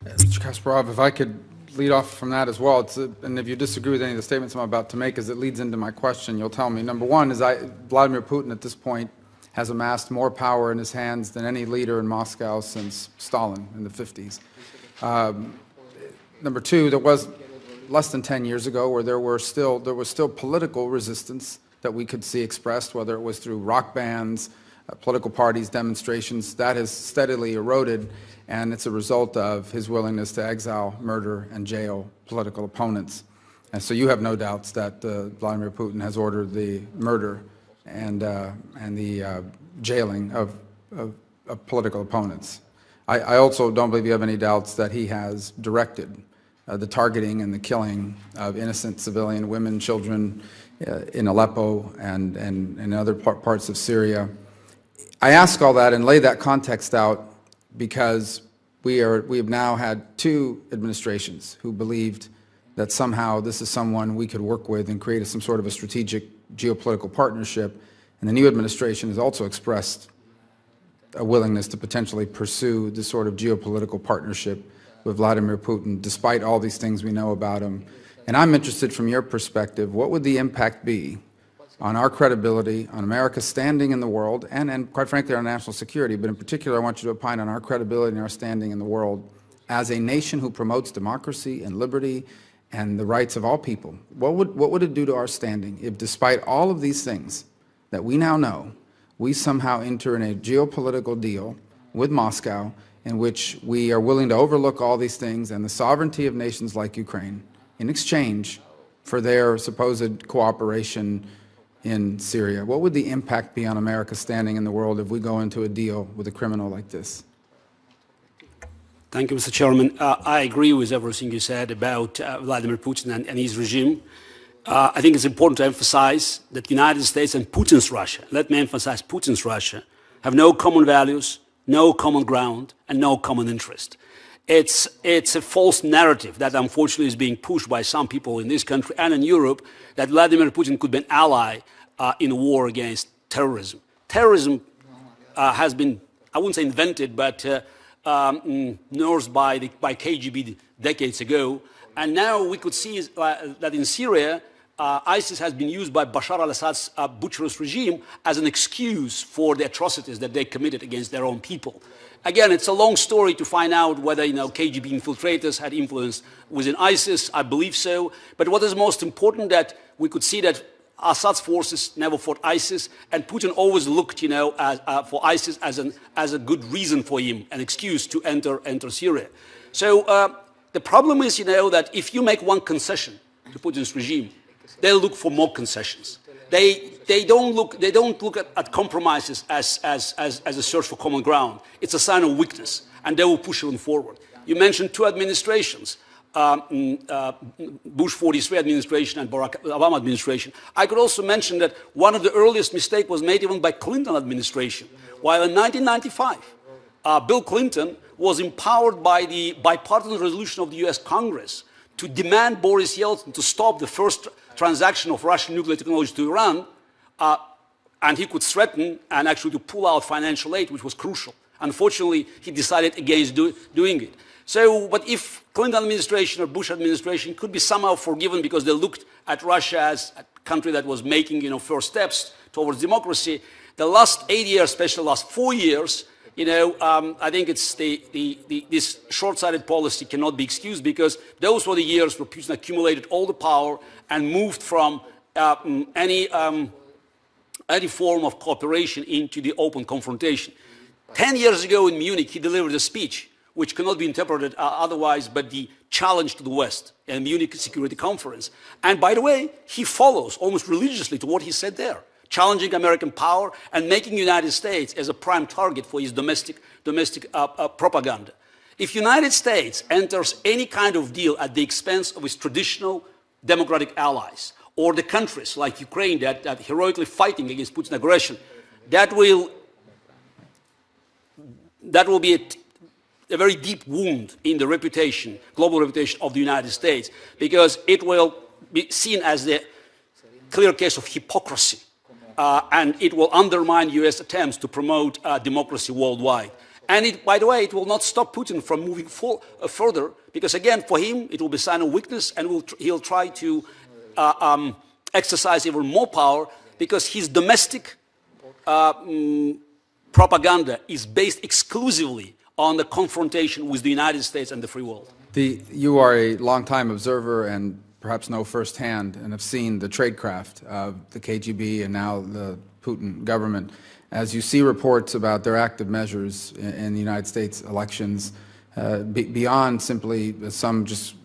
Mr. Kasparov, if I could lead off from that as well, and if you disagree with any of the statements I'm about to make, as it leads into my question, you'll tell me. Number one is Vladimir Putin at this point has amassed more power in his hands than any leader in Moscow since Stalin in the 50s. Number two, there was less than 10 years ago where there was still political resistance that we could see expressed, whether it was through rock bands, political parties, demonstrations. That has steadily eroded, and it's a result of his willingness to exile, murder, and jail political opponents. And so you have no doubts that Vladimir Putin has ordered the murder and the jailing of political opponents. I also don't believe you have any doubts that he has directed the targeting and the killing of innocent civilian women, children in Aleppo and in other parts of Syria. I ask all that and lay that context out because we have now had two administrations who believed that somehow this is someone we could work with and create some sort of a strategic geopolitical partnership. And the new administration has also expressed a willingness to potentially pursue this sort of geopolitical partnership with Vladimir Putin, despite all these things we know about him. And I'm interested from your perspective, what would the impact be on our credibility, on America's standing in the world, and quite frankly, our national security, but in particular, I want you to opine on our credibility and our standing in the world as a nation who promotes democracy and liberty and the rights of all people. What would it do to our standing if, despite all of these things that we now know, we somehow enter in a geopolitical deal with Moscow in which we are willing to overlook all these things and the sovereignty of nations like Ukraine in exchange for their supposed cooperation in Syria? What would the impact be on America's standing in the world if we go into a deal with a criminal like this? Thank you, Mr. Chairman. I agree with everything you said about Vladimir Putin and his regime. I think it's important to emphasize that the United States and Putin's Russia, let me emphasize Putin's Russia, have no common values, no common ground, and no common interest. It's a false narrative that unfortunately is being pushed by some people in this country and in Europe that Vladimir Putin could be an ally in a war against terrorism. Terrorism has been, I wouldn't say invented, but nursed by KGB decades ago. And now we could see that in Syria, ISIS has been used by Bashar al-Assad's butcherous regime as an excuse for the atrocities that they committed against their own people. Again, it's a long story to find out whether KGB infiltrators had influence within ISIS. I believe so. But what is most important that we could see that Assad's forces never fought ISIS, and Putin always looked, for ISIS as a good reason for him, an excuse to enter Syria. So the problem is, that if you make one concession to Putin's regime, they'll look for more concessions. They don't look at compromises as a search for common ground. It's a sign of weakness, and they will push even forward. You mentioned two administrations, Bush 43 administration and Barack Obama administration. I could also mention that one of the earliest mistakes was made even by Clinton administration. While in 1995, Bill Clinton was empowered by the bipartisan resolution of the US Congress to demand Boris Yeltsin to stop the first transaction of Russian nuclear technology to Iran, and he could threaten and actually to pull out financial aid, which was crucial. Unfortunately, he decided against doing it. So, but if Clinton administration or Bush administration could be somehow forgiven because they looked at Russia as a country that was making, first steps towards democracy, the last 8 years, especially the last 4 years, I think it's this short-sighted policy cannot be excused because those were the years where Putin accumulated all the power and moved from any form of cooperation into the open confrontation. 10 years ago in Munich, he delivered a speech which cannot be interpreted otherwise but the challenge to the West in the Munich Security Conference. And by the way, he follows almost religiously to what he said there, challenging American power and making the United States as a prime target for his domestic propaganda. If the United States enters any kind of deal at the expense of its traditional democratic allies, or the countries like Ukraine that are heroically fighting against Putin's aggression, that will be a very deep wound in the reputation, global reputation of the United States, because it will be seen as the clear case of hypocrisy. And it will undermine US attempts to promote democracy worldwide. And by the way, it will not stop Putin from moving further, because again, for him, it will be a sign of weakness, and he'll try to exercise even more power, because his domestic propaganda is based exclusively on the confrontation with the United States and the free world. You are a longtime observer and perhaps know firsthand and have seen the tradecraft of the KGB and now the Putin government. As you see reports about their active measures in the United States elections, beyond simply some just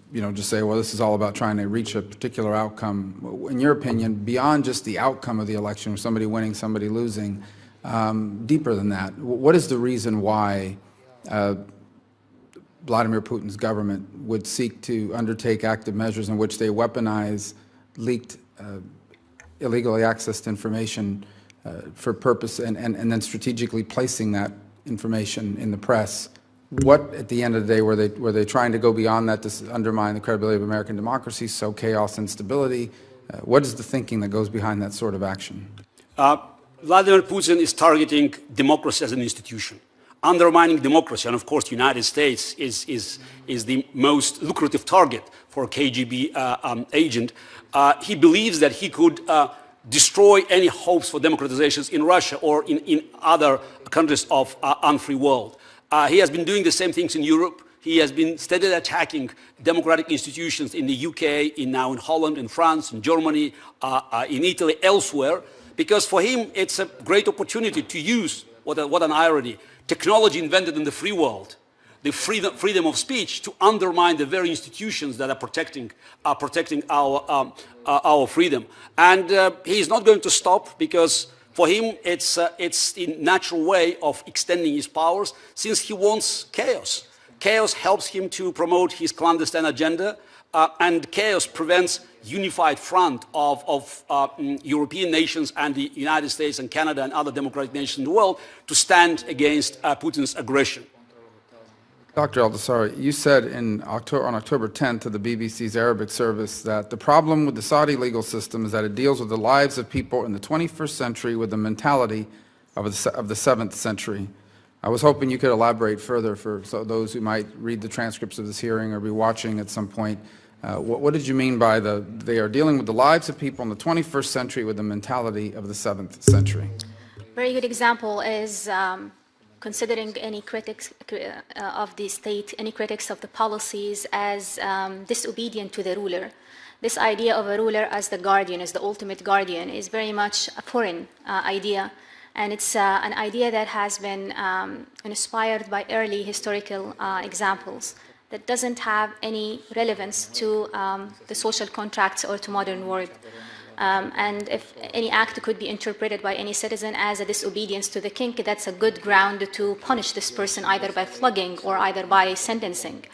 say, well, this is all about trying to reach a particular outcome. In your opinion, beyond just the outcome of the election, somebody winning, somebody losing, deeper than that, what is the reason why Vladimir Putin's government would seek to undertake active measures in which they weaponize leaked, illegally accessed information for purpose and then strategically placing that information in the press? What, at the end of the day, were they trying to go beyond that to undermine the credibility of American democracy, sow chaos and instability? What is the thinking that goes behind that sort of action? Vladimir Putin is targeting democracy as an institution. Undermining democracy, and of course the United States is the most lucrative target for a KGB agent. He believes that he could destroy any hopes for democratizations in Russia or in other countries of unfree world. He has been doing the same things in Europe. He has been steadily attacking democratic institutions in the UK, now in Holland, in France, in Germany, in Italy, elsewhere, because for him it's a great opportunity to use, what an irony, technology invented in the free world, the freedom of speech, to undermine the very institutions that are protecting our freedom. And he is not going to stop, because for him it's the natural way of extending his powers, since he wants chaos. Chaos helps him to promote his clandestine agenda, and chaos prevents unified front of European nations and the United States and Canada and other democratic nations in the world to stand against Putin's aggression. Dr. Eldoseri, you said on October 10th to the BBC's Arabic service that the problem with the Saudi legal system is that it deals with the lives of people in the 21st century with the mentality of the 7th century. I was hoping you could elaborate further for those who might read the transcripts of this hearing or be watching at some point. What did you mean by they are dealing with the lives of people in the 21st century with the mentality of the 7th century? Very good example is considering any critics of the state, any critics of the policies as disobedient to the ruler. This idea of a ruler as the guardian, as the ultimate guardian, is very much a foreign idea. And it's an idea that has been inspired by early historical examples that doesn't have any relevance to the social contracts or to modern world. And if any act could be interpreted by any citizen as a disobedience to the king, that's a good ground to punish this person either by flogging or either by sentencing.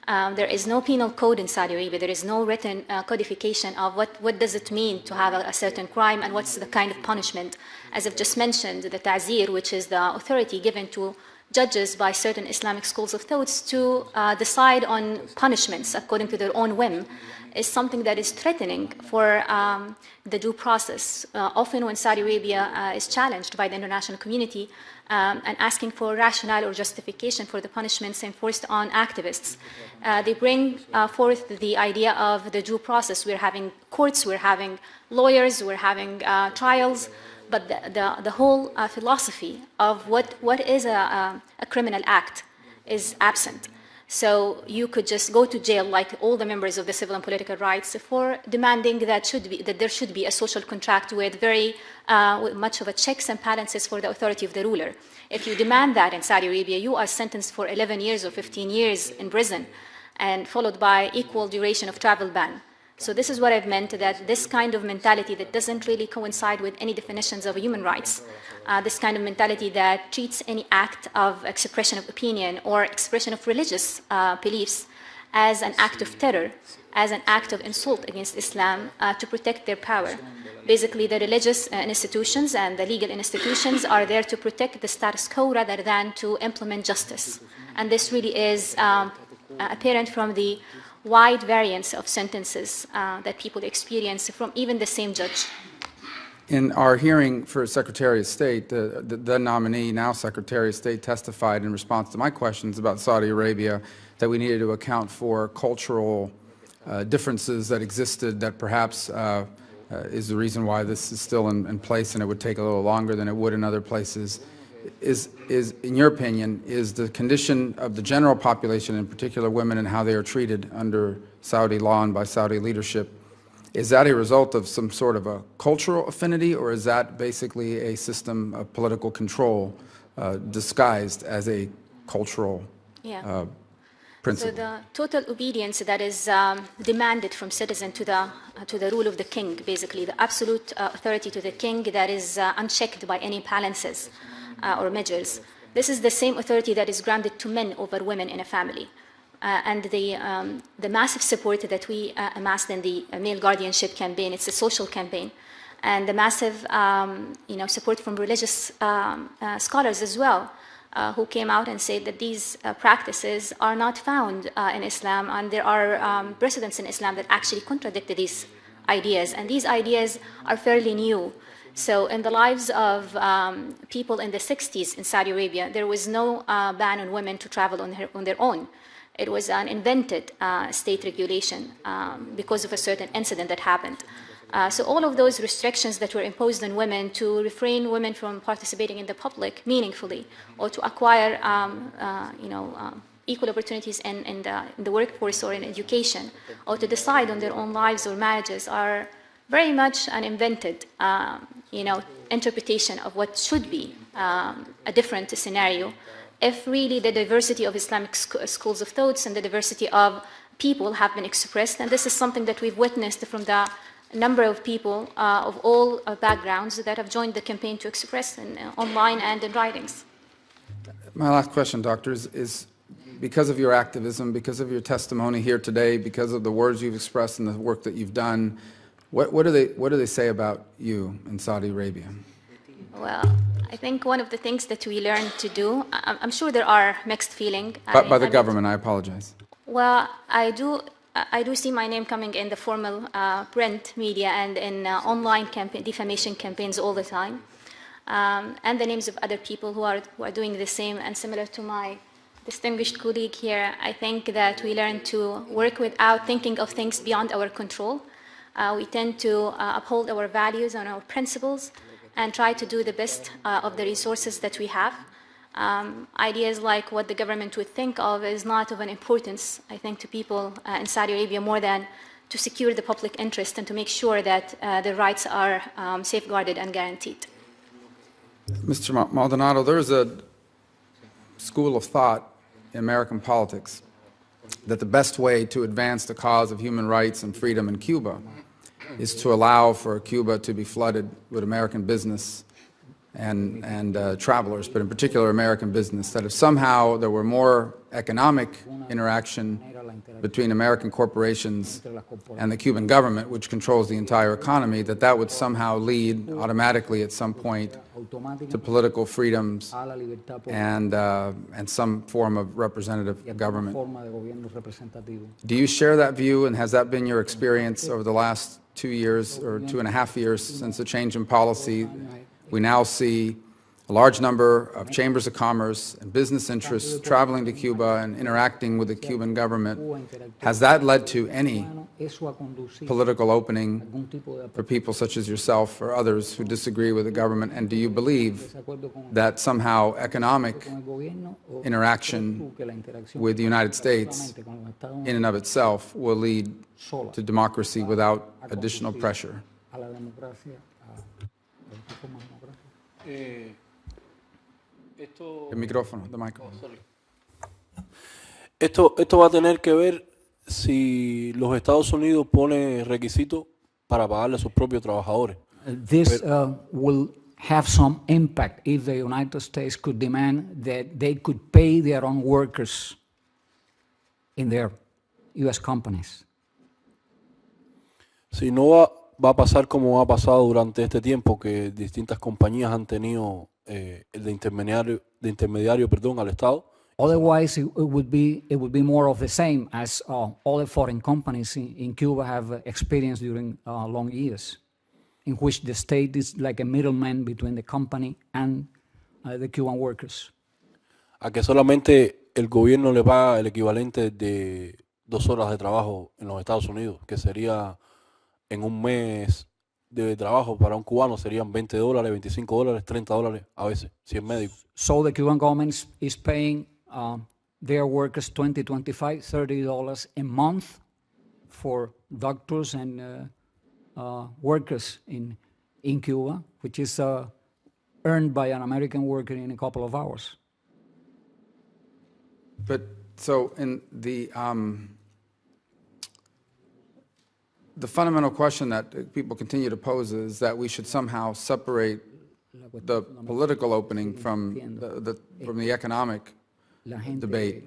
There is no penal code in Saudi Arabia. There is no written codification of what does it mean to have a certain crime and what's the kind of punishment. As I've just mentioned, the ta'zir, which is the authority given to judges by certain Islamic schools of thoughts to decide on punishments according to their own whim, is something that is threatening for the due process. Often when Saudi Arabia is challenged by the international community and asking for rationale or justification for the punishments enforced on activists, they bring forth the idea of the due process. We're having courts, we're having lawyers, we're having trials, but the whole philosophy of what is a criminal act is absent. So you could just go to jail like all the members of the civil and political rights for demanding that there should be a social contract with very much of a checks and balances for the authority of the ruler. If you demand that in Saudi Arabia, you are sentenced for 11 years or 15 years in prison, and followed by equal duration of travel ban. So this is what I've meant, that this kind of mentality that doesn't really coincide with any definitions of human rights, this kind of mentality that treats any act of expression of opinion or expression of religious beliefs as an act of terror, as an act of insult against Islam to protect their power. Basically, the religious institutions and the legal institutions are there to protect the status quo rather than to implement justice. And this really is apparent from the wide variance of sentences that people experience from even the same judge. In our hearing for Secretary of State, the nominee, now Secretary of State, testified in response to my questions about Saudi Arabia that we needed to account for cultural differences that existed that perhaps is the reason why this is still in place and it would take a little longer than it would in other places. Is in your opinion, is the condition of the general population, in particular women, and how they are treated under Saudi law and by Saudi leadership, is that a result of some sort of a cultural affinity, or is that basically a system of political control disguised as a cultural So principle? the total obedience that is demanded from citizen to the rule of the king, basically the absolute authority to the king that is unchecked by any balances or measures. This is the same authority that is granted to men over women in a family. And the massive support that we amassed in the male guardianship campaign, it's a social campaign, and the massive support from religious scholars as well, who came out and said that these practices are not found in Islam, and there are precedents in Islam that actually contradict these ideas, and these ideas are fairly new. So in the lives of people in the 60s in Saudi Arabia, there was no ban on women to travel on their own. It was an invented state regulation because of a certain incident that happened. So all of those restrictions that were imposed on women to refrain women from participating in the public meaningfully, or to acquire equal opportunities in the workforce or in education, or to decide on their own lives or marriages, are very much an invented interpretation of what should be a different scenario if really the diversity of Islamic schools of thoughts and the diversity of people have been expressed. And this is something that we've witnessed from the number of people of all backgrounds that have joined the campaign to express online and in writings. My last question, Doctor, is because of your activism, because of your testimony here today, because of the words you've expressed and the work that you've done, what do they say about you in Saudi Arabia? Well, I think one of the things that we learned to do, I'm sure there are mixed feelings. By the government, I apologize. Well, I do see my name coming in the formal print media and in online defamation campaigns all the time, and the names of other people who are doing the same. And similar to my distinguished colleague here, I think that we learn to work without thinking of things beyond our control. We tend to uphold our values and our principles and try to do the best of the resources that we have. Ideas like what the government would think of is not of an importance, I think, to people in Saudi Arabia more than to secure the public interest and to make sure that their rights are safeguarded and guaranteed. Mr. Maldonado, there's a school of thought in American politics that the best way to advance the cause of human rights and freedom in Cuba is to allow for Cuba to be flooded with American business and travelers, but in particular American business, that if somehow there were more economic interaction between American corporations and the Cuban government, which controls the entire economy, that would somehow lead automatically at some point to political freedoms and some form of representative government. Do you share that view, and has that been your experience over the last 2 years or 2.5 years since the change in policy? We now see a large number of chambers of commerce and business interests traveling to Cuba and interacting with the Cuban government. Has that led to any political opening for people such as yourself or others who disagree with the government? And do you believe that somehow economic interaction with the United States in and of itself will lead to democracy without additional pressure? El micrófono, the microphone. Esto va a tener que ver si los Estados Unidos pone requisitos para pagarle a sus propios trabajadores. This will have some impact if the United States could demand that they could pay their own workers in their U.S. companies. Si no va a pasar como ha pasado durante este tiempo, que distintas compañías han tenido el de intermediario, al Estado. Otherwise, it would be more of the same as other foreign companies in Cuba have experienced during long years. in which the state is like a middleman between the company and the Cuban workers. A que solamente el gobierno le paga el equivalente de 2 horas de trabajo en los Estados Unidos, que sería en un mes de trabajo para un cubano serían $20, $25, $30 a veces, si es médico. So the Cuban government is paying their workers $20, $25, $30 a month for doctors and workers in Cuba, which is earned by an American worker in a couple of hours. But so in the fundamental question that people continue to pose is that we should somehow separate the political opening from the economic debate.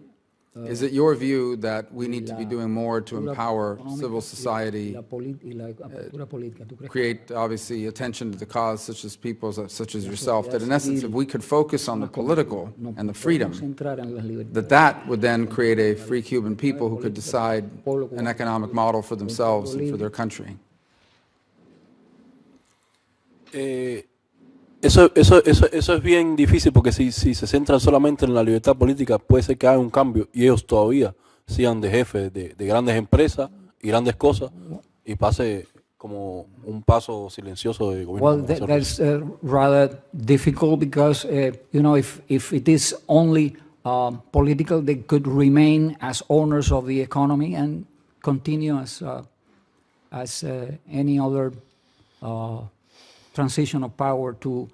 Is it your view that we need to be doing more to empower civil society, create obviously attention to the cause, such as people such as yourself, that in essence if we could focus on the political and the freedom, that would then create a free Cuban people who could decide an economic model for themselves and for their country? Eso es bien difícil porque si se centran solamente en la libertad política puede ser que haya un cambio y ellos todavía sean de jefes de grandes empresas y grandes cosas y pase como un paso silencioso de gobierno. Well, that's rather difficult because, if it is only political, they could remain as owners of the economy and continue as any other transition of power to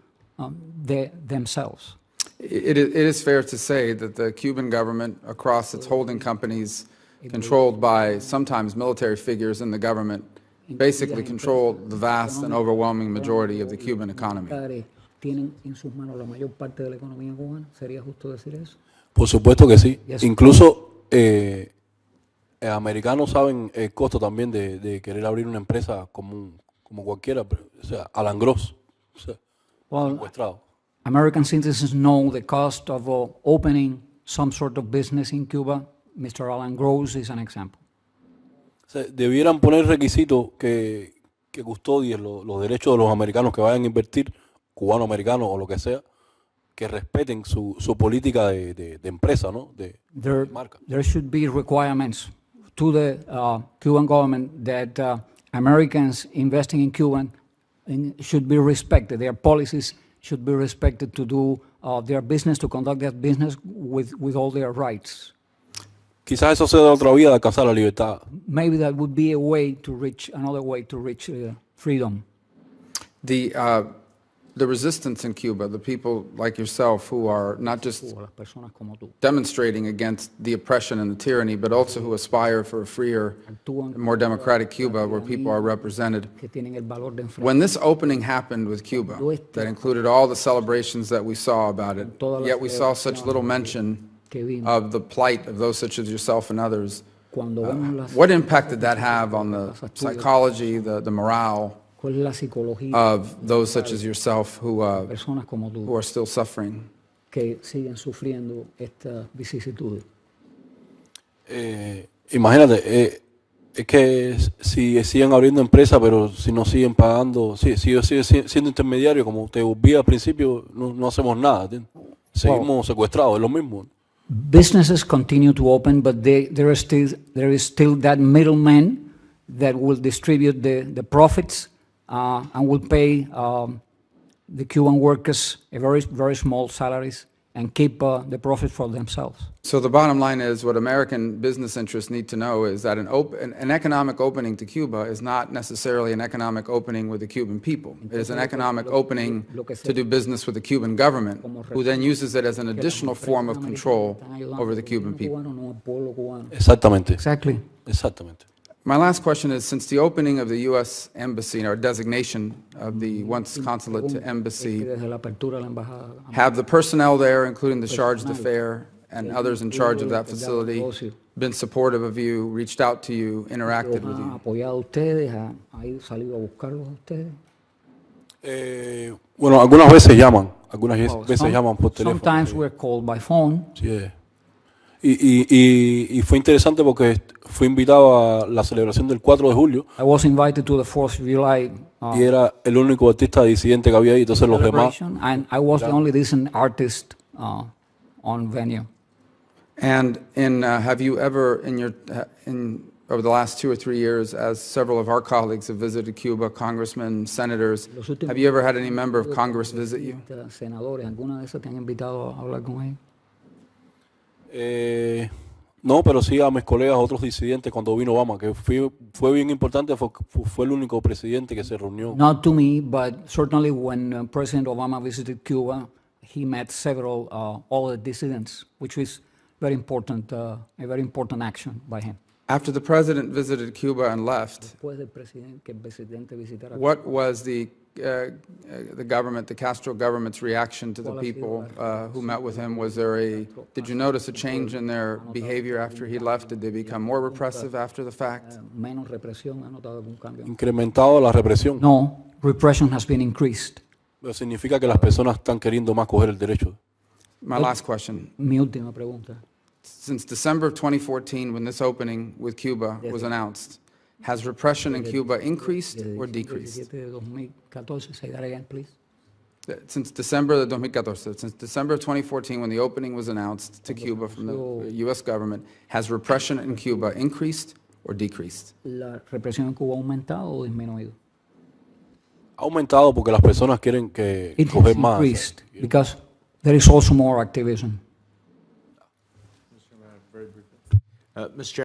themselves. It is fair to say that the Cuban government, across its holding companies, controlled by sometimes military figures in the government, basically control the vast and overwhelming majority of the Cuban economy. ¿Tienen en sus manos la mayor parte de la economía cubana? ¿Sería justo decir eso? Por supuesto que sí. Yes. Incluso americanos saben el costo también de querer abrir una empresa como cualquiera, o sea, Alan Gross, o sea, secuestrado. American citizens know the cost of opening some sort of business in Cuba. Mr. Alan Gross is an example. O sea, debieran poner requisitos que custodien los derechos de los americanos que vayan a invertir, cubano-americanos o lo que sea, que respeten su política de empresa, ¿no? De marca. There should be requirements to the Cuban government that Americans investing in Cuba should be respected. Their policies should be respected to do their business, to conduct their business with all their rights. Quizás eso sea otra vía de alcanzar la libertad. Maybe that would be another way to reach freedom. The resistance in Cuba, the people like yourself who are not just demonstrating against the oppression and the tyranny, but also who aspire for a freer, more democratic Cuba where people are represented. When this opening happened with Cuba, that included all the celebrations that we saw about it, yet we saw such little mention of the plight of those such as yourself and others, what impact did that have on the psychology, the morale of those such as yourself who are still suffering? Que siguen sufriendo esta vicisitud. Imagínate, es que si siguen abriendo empresas, pero si no siguen pagando, si yo sigo siendo intermediario, como te volví al principio, no hacemos nada, ¿entiendes? Seguimos secuestrados, es lo mismo. Businesses continue to open, but there is still that middleman that will distribute the profits and will pay the Cuban workers a very small salaries and keep the profit for themselves. So the bottom line is what American business interests need to know is that an economic opening to Cuba is not necessarily an economic opening with the Cuban people. It is an economic opening to do business with the Cuban government, who then uses it as an additional form of control over the Cuban people. Exactamente. Exactly. Exactamente. My last question is, since the opening of the U.S. Embassy, or designation of the once consulate to embassy, have the personnel there, including the charge d'affaires and others in charge of that facility, been supportive of you, reached out to you, interacted with you? Bueno, algunas veces llaman por teléfono. Sometimes we're called by phone. Sí. Y fue interesante porque fui invitado a la celebración del 4 de julio I was invited to the 4th of July y era el único artista disidente que había ahí, entonces los demás. celebration, and I was the only decent artist on venue. And have you ever, over the last 2 or 3 years, as several of our colleagues have visited Cuba, congressmen, senators, have you ever had any member of Congress visit you? Senadores, ¿alguna de esas te han invitado a hablar con ellos? No, pero sí a mis colegas, otros disidentes, cuando vino Obama, que fue bien importante, fue el único presidente que se reunió. Not to me, but certainly when President Obama visited Cuba, he met several other dissidents, which was a very important action by him. After the president visited Cuba and left, Después del que el presidente visitara what was the government, the Castro government's reaction to the people who met with him? Did you notice a change in their behavior after he left? Did they become more repressive after the fact? menos represión, ¿ha notado algún cambio? Incrementado la represión. No, repression has been increased. Pero significa que las personas están queriendo más coger el derecho. My last question. Mi última pregunta. Since December of 2014, when this opening with Cuba was announced, has repression in Cuba increased or decreased? 17 de 2014, say that again, please. Since December of 2014, since December of 2014, when the opening was announced to Cuba from the U.S. government, has repression in Cuba increased or decreased? ¿La represión en Cuba ha aumentado o disminuido? Ha aumentado porque las personas quieren que It coger has más. increased because there is also more activism. Mr.